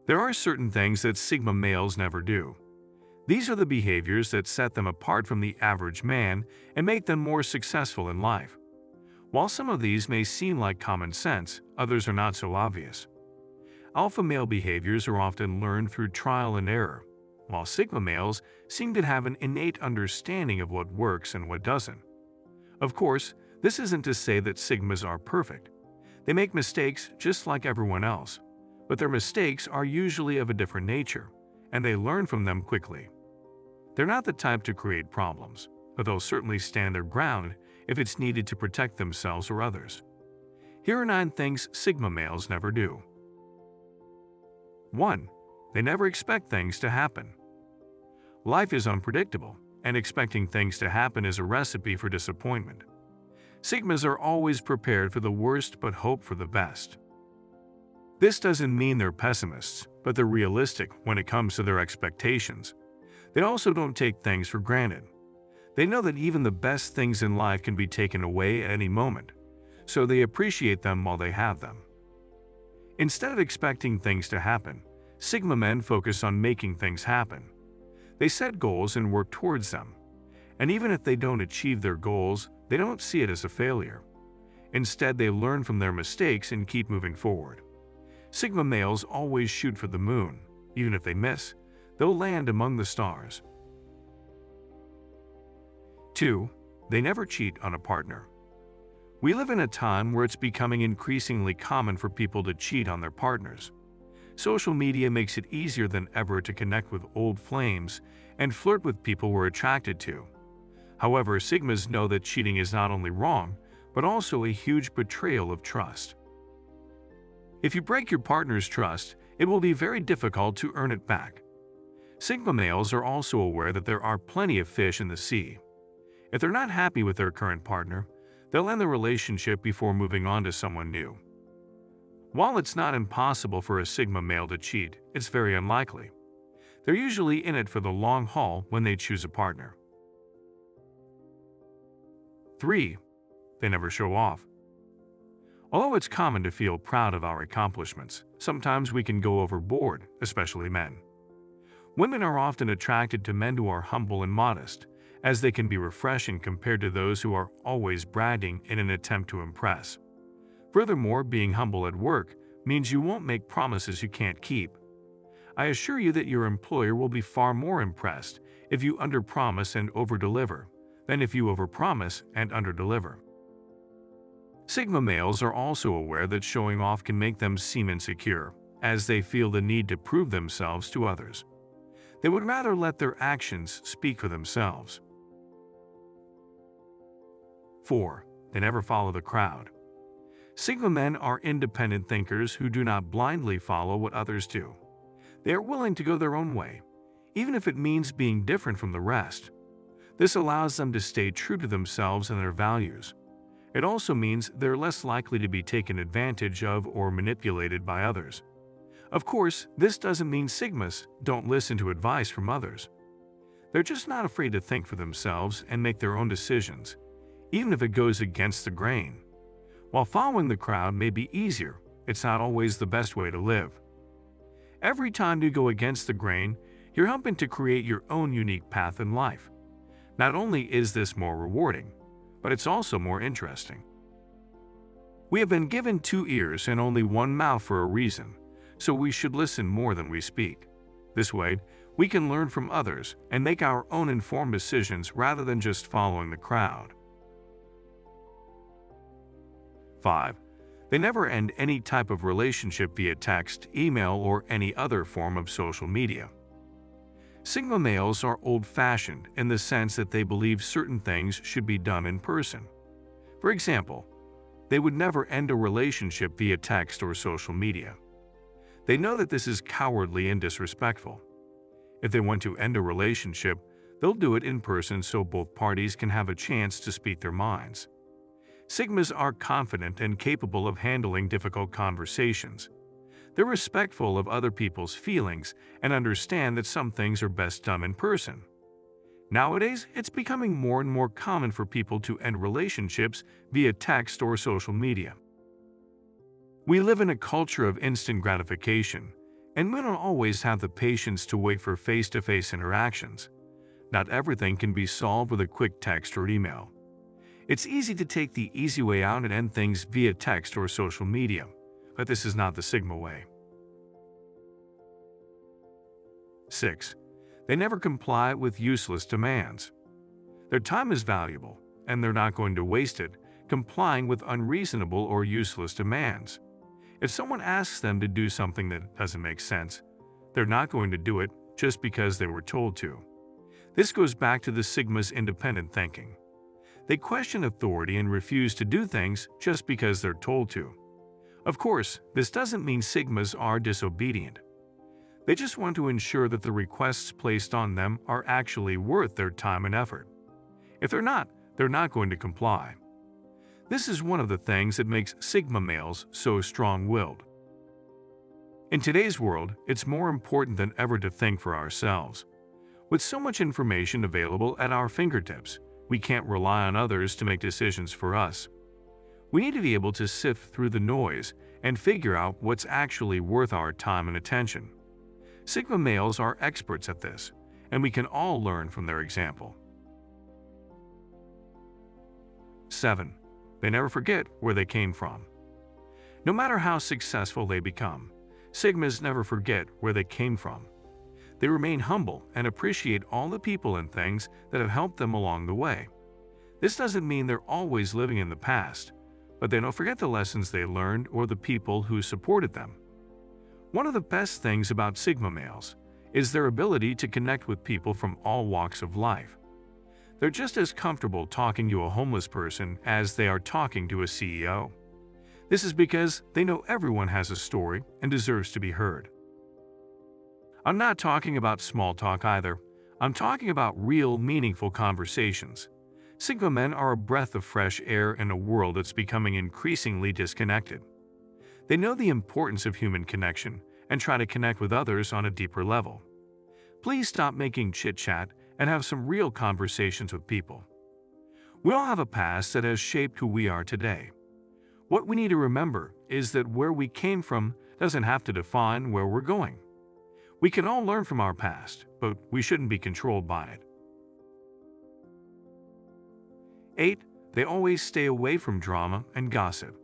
There are certain things that Sigma males never do. These are the behaviors that set them apart from the average man and make them more successful in life. While some of these may seem like common sense, others are not so obvious. Alpha male behaviors are often learned through trial and error, while Sigma males seem to have an innate understanding of what works and what doesn't. Of course, this isn't to say that Sigmas are perfect. They make mistakes just like everyone else, but their mistakes are usually of a different nature, and they learn from them quickly. They're not the type to create problems, but they'll certainly stand their ground if it's needed to protect themselves or others. Here are 9 things Sigma males never do. 1. They never expect things to happen. Life is unpredictable, and expecting things to happen is a recipe for disappointment. Sigmas are always prepared for the worst but hope for the best. This doesn't mean they're pessimists, but they're realistic when it comes to their expectations. They also don't take things for granted. They know that even the best things in life can be taken away at any moment, so they appreciate them while they have them. Instead of expecting things to happen, Sigma men focus on making things happen. They set goals and work towards them. And even if they don't achieve their goals, they don't see it as a failure. Instead, they learn from their mistakes and keep moving forward. Sigma males always shoot for the moon. Even if they miss, they'll land among the stars. 2. They never cheat on a partner. We live in a time where it's becoming increasingly common for people to cheat on their partners. Social media makes it easier than ever to connect with old flames and flirt with people we're attracted to. However, Sigmas know that cheating is not only wrong, but also a huge betrayal of trust. If you break your partner's trust, it will be very difficult to earn it back. Sigma males are also aware that there are plenty of fish in the sea. If they're not happy with their current partner, they'll end the relationship before moving on to someone new. While it's not impossible for a Sigma male to cheat, it's very unlikely. They're usually in it for the long haul when they choose a partner. 3. They never show off. Although it's common to feel proud of our accomplishments, sometimes we can go overboard, especially men. Women are often attracted to men who are humble and modest, as they can be refreshing compared to those who are always bragging in an attempt to impress. Furthermore, being humble at work means you won't make promises you can't keep. I assure you that your employer will be far more impressed if you underpromise and overdeliver than if you overpromise and underdeliver. Sigma males are also aware that showing off can make them seem insecure, as they feel the need to prove themselves to others. They would rather let their actions speak for themselves. 4. They never follow the crowd. Sigma men are independent thinkers who do not blindly follow what others do. They are willing to go their own way, even if it means being different from the rest. This allows them to stay true to themselves and their values. It also means they're less likely to be taken advantage of or manipulated by others. Of course, this doesn't mean Sigmas don't listen to advice from others. They're just not afraid to think for themselves and make their own decisions, even if it goes against the grain. While following the crowd may be easier, it's not always the best way to live. Every time you go against the grain, you're helping to create your own unique path in life. Not only is this more rewarding, but it's also more interesting. We have been given 2 ears and only 1 mouth for a reason, so we should listen more than we speak. This way, we can learn from others and make our own informed decisions rather than just following the crowd. 5. They never end any type of relationship via text, email, or any other form of social media. Sigma males are old-fashioned in the sense that they believe certain things should be done in person. For example, they would never end a relationship via text or social media. They know that this is cowardly and disrespectful. If they want to end a relationship, they'll do it in person so both parties can have a chance to speak their minds. Sigmas are confident and capable of handling difficult conversations. They're respectful of other people's feelings and understand that some things are best done in person. Nowadays, it's becoming more and more common for people to end relationships via text or social media. We live in a culture of instant gratification, And we don't always have the patience to wait for face-to-face interactions. Not everything can be solved with a quick text or email. It's easy to take the easy way out and end things via text or social media, but this is not the Sigma way. 6. They never comply with useless demands. Their time is valuable, and they're not going to waste it complying with unreasonable or useless demands. If someone asks them to do something that doesn't make sense, they're not going to do it just because they were told to. This goes back to the Sigma's independent thinking. They question authority and refuse to do things just because they're told to. Of course, this doesn't mean Sigmas are disobedient. They just want to ensure that the requests placed on them are actually worth their time and effort. If they're not going to comply. This is one of the things that makes Sigma males so strong-willed. In today's world, it's more important than ever to think for ourselves. With so much information available at our fingertips, we can't rely on others to make decisions for us. We need to be able to sift through the noise and figure out what's actually worth our time and attention. Sigma males are experts at this, and we can all learn from their example. 7. They never forget where they came from. No matter how successful they become, Sigmas never forget where they came from. They remain humble and appreciate all the people and things that have helped them along the way. This doesn't mean they're always living in the past, but they don't forget the lessons they learned or the people who supported them. One of the best things about Sigma males is their ability to connect with people from all walks of life. They're just as comfortable talking to a homeless person as they are talking to a CEO. This is because they know everyone has a story and deserves to be heard. I'm not talking about small talk either. I'm talking about real, meaningful conversations. Sigma men are a breath of fresh air in a world that's becoming increasingly disconnected. They know the importance of human connection and try to connect with others on a deeper level. Please stop making chit-chat and have some real conversations with people. We all have a past that has shaped who we are today. What we need to remember is that where we came from doesn't have to define where we're going. We can all learn from our past, but we shouldn't be controlled by it. 8. They always stay away from drama and gossip.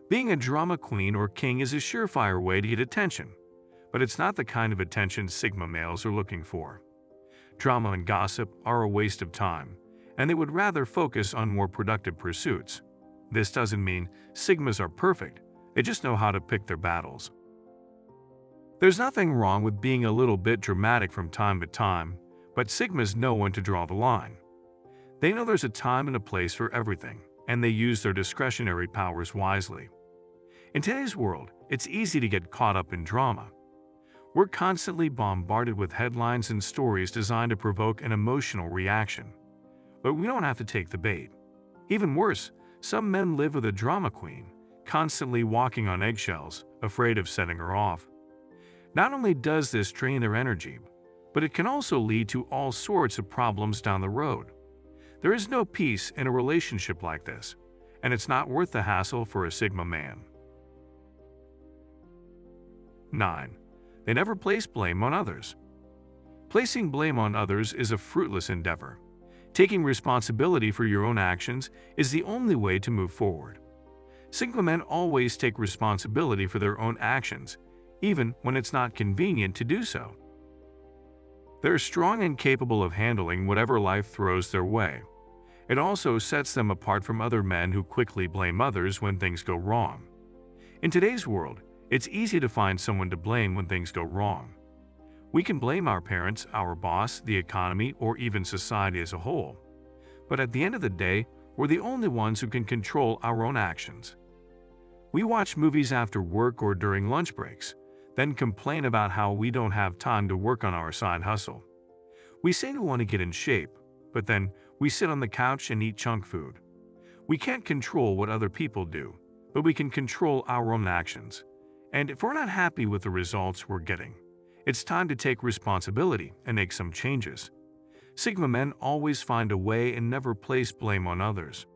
Being a drama queen or king is a surefire way to get attention, but it's not the kind of attention Sigma males are looking for. Drama and gossip are a waste of time, and they would rather focus on more productive pursuits. This doesn't mean Sigmas are perfect, they just know how to pick their battles. There's nothing wrong with being a little bit dramatic from time to time, but Sigmas know when to draw the line. They know there's a time and a place for everything, and they use their discretionary powers wisely. In today's world, it's easy to get caught up in drama. We're constantly bombarded with headlines and stories designed to provoke an emotional reaction. But we don't have to take the bait. Even worse, some men live with a drama queen, constantly walking on eggshells, afraid of setting her off. Not only does this drain their energy, but it can also lead to all sorts of problems down the road. There is no peace in a relationship like this, and it's not worth the hassle for a Sigma man. 9. They never place blame on others. Placing blame on others is a fruitless endeavor. Taking responsibility for your own actions is the only way to move forward. Sigma men always take responsibility for their own actions, even when it's not convenient to do so. They're strong and capable of handling whatever life throws their way. It also sets them apart from other men who quickly blame others when things go wrong. In today's world, it's easy to find someone to blame when things go wrong. We can blame our parents, our boss, the economy, or even society as a whole. But at the end of the day, we're the only ones who can control our own actions. We watch movies after work or during lunch breaks, then complain about how we don't have time to work on our side hustle. We say we want to get in shape, but then we sit on the couch and eat junk food. We can't control what other people do, but we can control our own actions. And if we're not happy with the results we're getting, it's time to take responsibility and make some changes. Sigma men always find a way and never place blame on others.